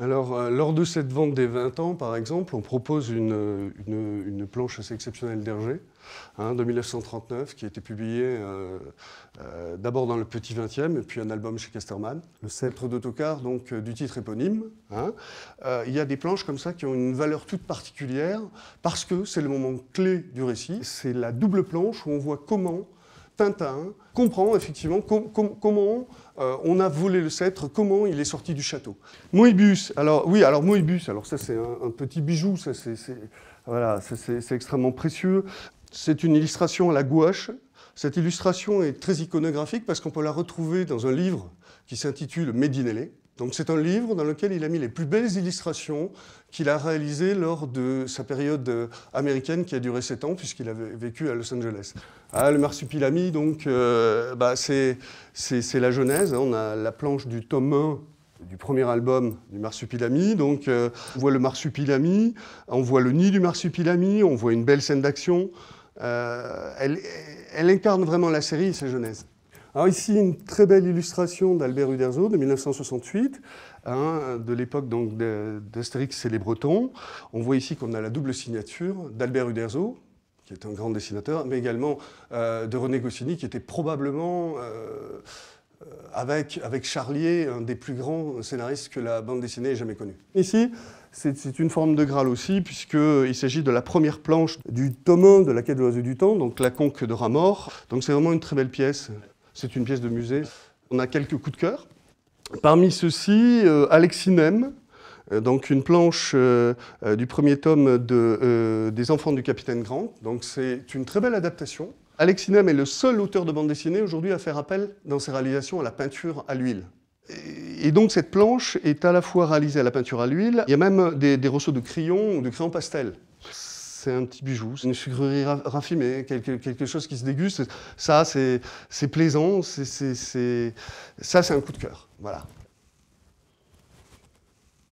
Alors, lors de cette vente des 20 ans, par exemple, on propose une planche assez exceptionnelle d'Hergé, de 1939, qui a été publiée d'abord dans le Petit 20e, et puis un album chez Casterman. Le sceptre d'autocar, donc du titre éponyme. Il y a des planches comme ça qui ont une valeur toute particulière, parce que c'est le moment clé du récit. C'est la double planche où on voit comment Tintin comprend effectivement comment on a volé le sceptre, comment il est sorti du château. Moebius, alors Moebius, alors ça c'est un petit bijou, ça c'est extrêmement précieux. C'est une illustration à la gouache. Cette illustration est très iconographique parce qu'on peut la retrouver dans un livre qui s'intitule Medinelli. Donc c'est un livre dans lequel il a mis les plus belles illustrations qu'il a réalisées lors de sa période américaine qui a duré 7 ans puisqu'il avait vécu à Los Angeles. Le Marsupilami, donc, c'est la Genèse. On a la planche du tome 1 du premier album du Marsupilami. Donc on voit le Marsupilami, on voit le nid du Marsupilami, on voit une belle scène d'action. Elle incarne vraiment la série et sa genèse. Alors ici, une très belle illustration d'Albert Uderzo de 1968, de l'époque d'Astérix et les Bretons. On voit ici qu'on a la double signature d'Albert Uderzo, qui est un grand dessinateur, mais également de René Goscinny, qui était probablement, avec Charlier, un des plus grands scénaristes que la bande dessinée ait jamais connu. Ici, c'est une forme de Graal aussi, puisqu'il s'agit de la première planche du tome 1 de La Quête de l'Oiseau du Temps, donc La Conque de Ramor. Donc c'est vraiment une très belle pièce. C'est une pièce de musée. On a quelques coups de cœur. Parmi ceux-ci, Alexinem, donc une planche du premier tome des Enfants du Capitaine Grant. Donc c'est une très belle adaptation. Alexinem est le seul auteur de bande dessinée aujourd'hui à faire appel dans ses réalisations à la peinture à l'huile. Et donc cette planche est à la fois réalisée à la peinture à l'huile, il y a même des ressauts de crayons ou de crayons pastel. C'est un petit bijou, c'est une sucrerie raffinée, quelque chose qui se déguste. Ça, c'est plaisant, ça, c'est un coup de cœur. Voilà.